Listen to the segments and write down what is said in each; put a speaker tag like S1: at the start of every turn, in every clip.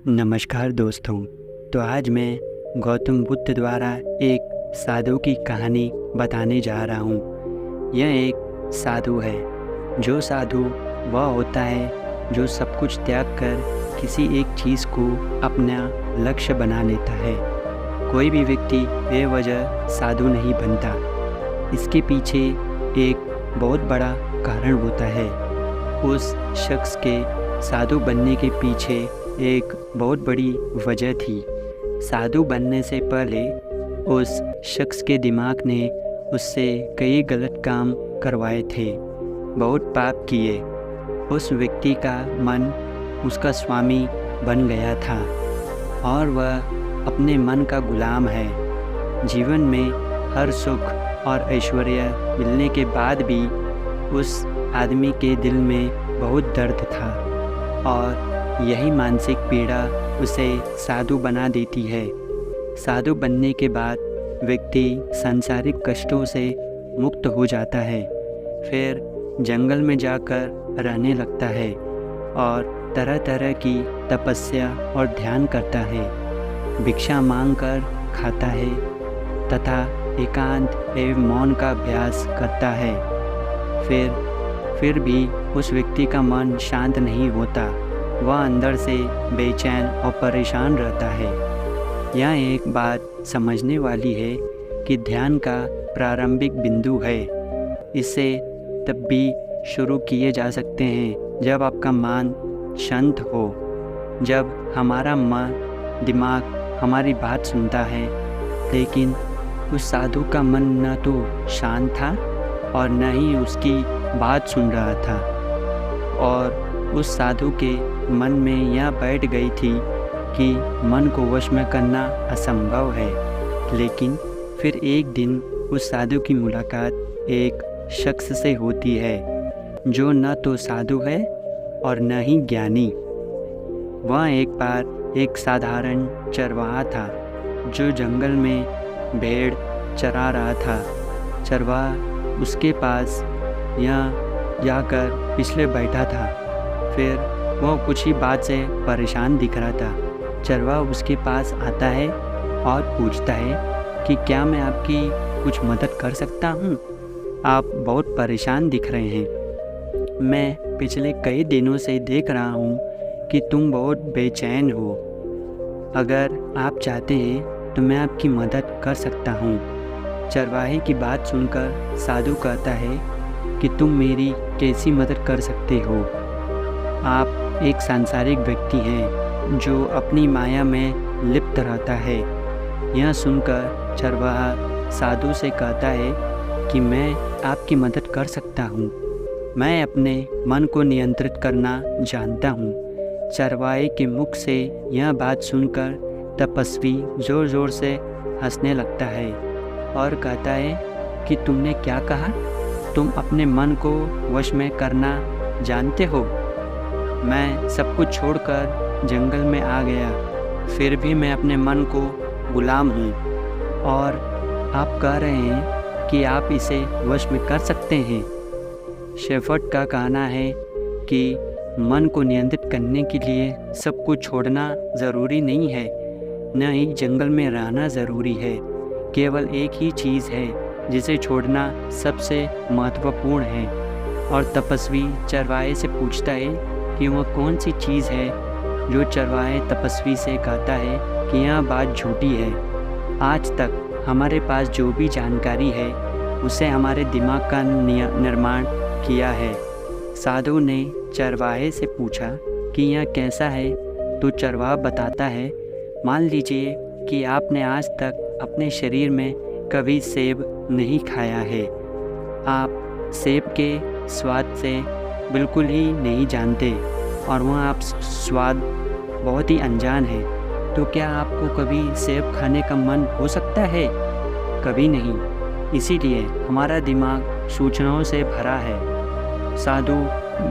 S1: नमस्कार दोस्तों। तो आज मैं गौतम बुद्ध द्वारा एक साधु की कहानी बताने जा रहा हूँ। यह एक साधु है। जो साधु वह होता है जो सब कुछ त्याग कर किसी एक चीज़ को अपना लक्ष्य बना लेता है। कोई भी व्यक्ति बेवजह साधु नहीं बनता। इसके पीछे एक बहुत बड़ा कारण होता है। उस शख्स के साधु बनने के पीछे एक बहुत बड़ी वजह थी। साधु बनने से पहले उस शख्स के दिमाग ने उससे कई गलत काम करवाए थे, बहुत पाप किए। उस व्यक्ति का मन उसका स्वामी बन गया था और वह अपने मन का गुलाम है। जीवन में हर सुख और ऐश्वर्य मिलने के बाद भी उस आदमी के दिल में बहुत दर्द था और यही मानसिक पीड़ा उसे साधु बना देती है। साधु बनने के बाद व्यक्ति सांसारिक कष्टों से मुक्त हो जाता है। फिर जंगल में जाकर रहने लगता है और तरह तरह की तपस्या और ध्यान करता है। भिक्षा मांगकर खाता है तथा एकांत एवं मौन का अभ्यास करता है। फिर भी उस व्यक्ति का मन शांत नहीं होता। वह अंदर से बेचैन और परेशान रहता है। यह एक बात समझने वाली है कि ध्यान का प्रारंभिक बिंदु है। इसे तब भी शुरू किए जा सकते हैं जब आपका मन शांत हो, जब हमारा मन दिमाग हमारी बात सुनता है। लेकिन उस साधु का मन न तो शांत था और न ही उसकी बात सुन रहा था और उस साधु के मन में यह बैठ गई थी कि मन को वश में करना असंभव है। लेकिन फिर एक दिन उस साधु की मुलाकात एक शख्स से होती है जो न तो साधु है और न ही ज्ञानी। वह एक बार एक साधारण चरवाहा था जो जंगल में भेड़ चरा रहा था। चरवाहा उसके पास यह जाकर पिछले बैठा था। फिर वह कुछ ही बात से परेशान दिख रहा था। चरवाहा उसके पास आता है और पूछता है कि क्या मैं आपकी कुछ मदद कर सकता हूँ? आप बहुत परेशान दिख रहे हैं। मैं पिछले कई दिनों से देख रहा हूँ कि तुम बहुत बेचैन हो। अगर आप चाहते हैं तो मैं आपकी मदद कर सकता हूँ। चरवाहे की बात सुनकर साधु कहता है कि तुम मेरी कैसी मदद कर सकते हो? आप एक सांसारिक व्यक्ति हैं जो अपनी माया में लिप्त रहता है। यह सुनकर चरवाहा साधु से कहता है कि मैं आपकी मदद कर सकता हूँ। मैं अपने मन को नियंत्रित करना जानता हूँ। चरवाहे के मुख से यह बात सुनकर तपस्वी ज़ोर ज़ोर से हंसने लगता है और कहता है कि तुमने क्या कहा? तुम अपने मन को वश में करना जानते हो? मैं सब कुछ छोड़कर जंगल में आ गया, फिर भी मैं अपने मन को गुलाम हूँ और आप कह रहे हैं कि आप इसे वश में कर सकते हैं। शेफर्ड का कहना है कि मन को नियंत्रित करने के लिए सब कुछ छोड़ना ज़रूरी नहीं है, न ही जंगल में रहना ज़रूरी है। केवल एक ही चीज़ है जिसे छोड़ना सबसे महत्वपूर्ण है। और तपस्वी चरवाहे से पूछता है कि वह कौन सी चीज़ है। जो चरवाहे तपस्वी से कहता है कि यह बात झूठी है। आज तक हमारे पास जो भी जानकारी है उसे हमारे दिमाग का निर्माण किया है। साधु ने चरवाहे से पूछा कि यह कैसा है, तो चरवाहा बताता है, मान लीजिए कि आपने आज तक अपने शरीर में कभी सेब नहीं खाया है। आप सेब के स्वाद से बिल्कुल ही नहीं जानते और वह आप स्वाद बहुत ही अनजान है। तो क्या आपको कभी सेब खाने का मन हो सकता है? कभी नहीं। इसीलिए हमारा दिमाग सूचनाओं से भरा है। साधु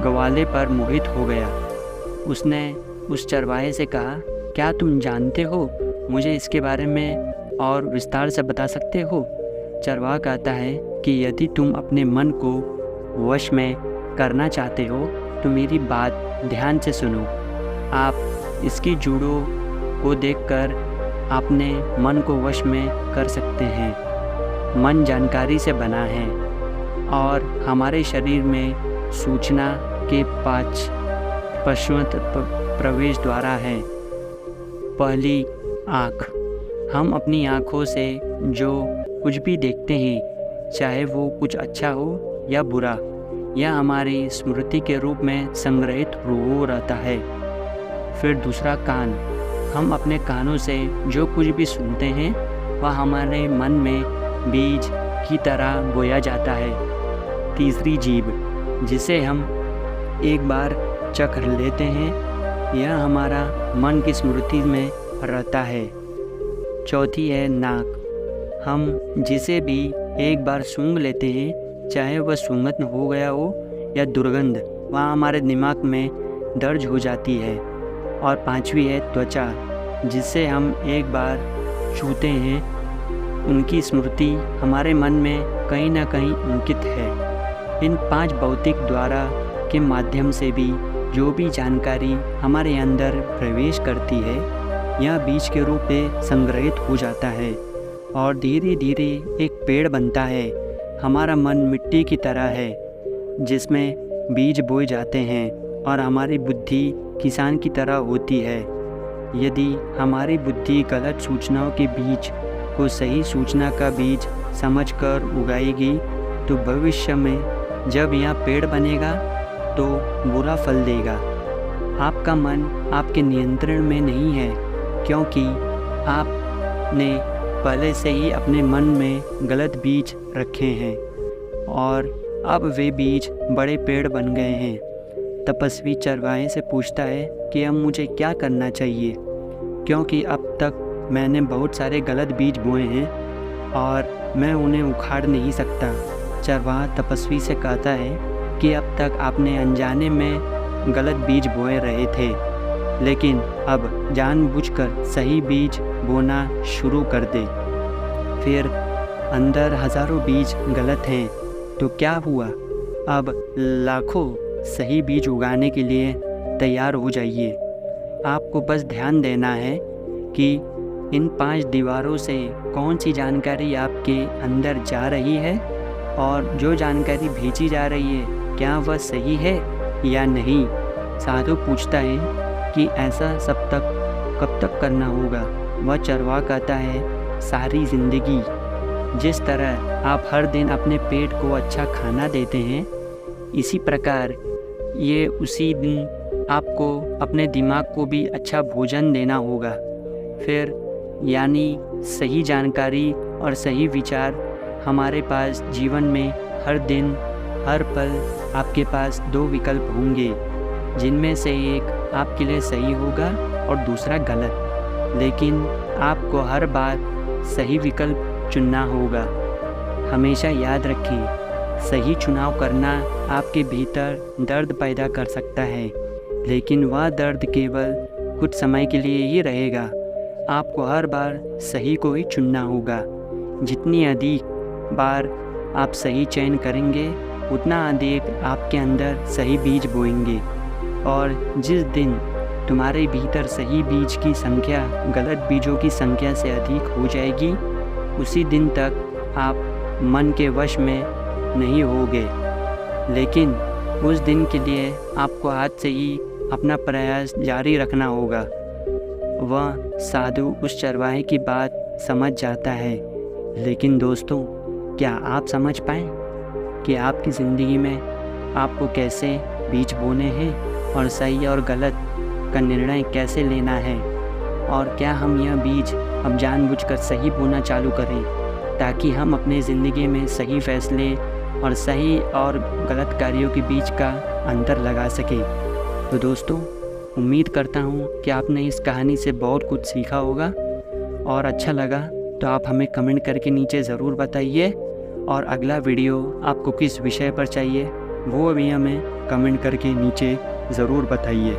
S1: ग्वाले पर मोहित हो गया। उसने उस चरवाहे से कहा, क्या तुम जानते हो? मुझे इसके बारे में और विस्तार से बता सकते हो? चरवाहा कहता है कि यदि तुम अपने मन को वश में करना चाहते हो तो मेरी बात ध्यान से सुनो। आप इसकी जूड़ों को देखकर अपने मन को वश में कर सकते हैं। मन जानकारी से बना है और हमारे शरीर में सूचना के 5 पश्चिमत प्रवेश द्वारा है। पहली आँख। हम अपनी आँखों से जो कुछ भी देखते हैं, चाहे वो कुछ अच्छा हो या बुरा, यह हमारी स्मृति के रूप में संग्रहित हो रहता है। फिर दूसरा कान। हम अपने कानों से जो कुछ भी सुनते हैं वह हमारे मन में बीज की तरह बोया जाता है। तीसरी जीभ, जिसे हम एक बार चख लेते हैं, यह हमारा मन की स्मृति में रहता है। चौथी है नाक। हम जिसे भी एक बार सूंघ लेते हैं, चाहे वह सुगंध हो गया हो या दुर्गंध, वह हमारे दिमाग में दर्ज हो जाती है। और पांचवी है त्वचा, जिसे हम एक बार छूते हैं, उनकी स्मृति हमारे मन में कहीं ना कहीं अंकित है। इन 5 भौतिक द्वारा के माध्यम से भी जो भी जानकारी हमारे अंदर प्रवेश करती है, यह बीज के रूप में संग्रहित हो जाता है और धीरे धीरे एक पेड़ बनता है। हमारा मन मिट्टी की तरह है जिसमें बीज बोए जाते हैं और हमारी बुद्धि किसान की तरह होती है। यदि हमारी बुद्धि गलत सूचनाओं के बीज को सही सूचना का बीज समझकर उगाएगी, तो भविष्य में जब यह पेड़ बनेगा तो बुरा फल देगा। आपका मन आपके नियंत्रण में नहीं है, क्योंकि आपने पहले से ही अपने मन में गलत बीज रखे हैं और अब वे बीज बड़े पेड़ बन गए हैं। तपस्वी चरवाहे से पूछता है कि अब मुझे क्या करना चाहिए, क्योंकि अब तक मैंने बहुत सारे गलत बीज बोए हैं और मैं उन्हें उखाड़ नहीं सकता। चरवाहा तपस्वी से कहता है कि अब तक आपने अनजाने में गलत बीज बोए रहे थे, लेकिन अब जानबूझकर सही बीज बोना शुरू कर दे। फिर अंदर हज़ारों बीज गलत हैं, तो क्या हुआ? अब लाखों सही बीज उगाने के लिए तैयार हो जाइए। आपको बस ध्यान देना है कि इन 5 दीवारों से कौन सी जानकारी आपके अंदर जा रही है और जो जानकारी भेजी जा रही है क्या वह सही है या नहीं। साधु पूछता है कि ऐसा सब तक कब तक करना होगा? वह चरवाहा कहता है, सारी ज़िंदगी। जिस तरह आप हर दिन अपने पेट को अच्छा खाना देते हैं, इसी प्रकार ये उसी दिन आपको अपने दिमाग को भी अच्छा भोजन देना होगा। फिर यानी सही जानकारी और सही विचार हमारे पास जीवन में हर दिन हर पल आपके पास 2 विकल्प होंगे, जिनमें से एक आपके लिए सही होगा और दूसरा गलत, लेकिन आपको हर बार सही विकल्प चुनना होगा। हमेशा याद रखें, सही चुनाव करना आपके भीतर दर्द पैदा कर सकता है, लेकिन वह दर्द केवल कुछ समय के लिए ही रहेगा। आपको हर बार सही को ही चुनना होगा। जितनी अधिक बार आप सही चयन करेंगे, उतना अधिक आपके अंदर सही बीज बोएंगे, और जिस दिन तुम्हारे भीतर सही बीज की संख्या गलत बीजों की संख्या से अधिक हो जाएगी, उसी दिन तक आप मन के वश में नहीं होगे। लेकिन उस दिन के लिए आपको आज से ही अपना प्रयास जारी रखना होगा। वह साधु उस चरवाहे की बात समझ जाता है, लेकिन दोस्तों, क्या आप समझ पाएँ कि आपकी ज़िंदगी में आपको कैसे बीज बोने हैं और सही और गलत का निर्णय कैसे लेना है? और क्या हम यह बीज अब जानबूझकर सही बोना चालू करें, ताकि हम अपने ज़िंदगी में सही फैसले और सही और गलत कार्यों के बीच का अंतर लगा सकें? तो दोस्तों, उम्मीद करता हूँ कि आपने इस कहानी से बहुत कुछ सीखा होगा, और अच्छा लगा तो आप हमें कमेंट करके नीचे ज़रूर बताइए, और अगला वीडियो आपको किस विषय पर चाहिए वो भी हमें कमेंट करके नीचे ज़रूर बताइए।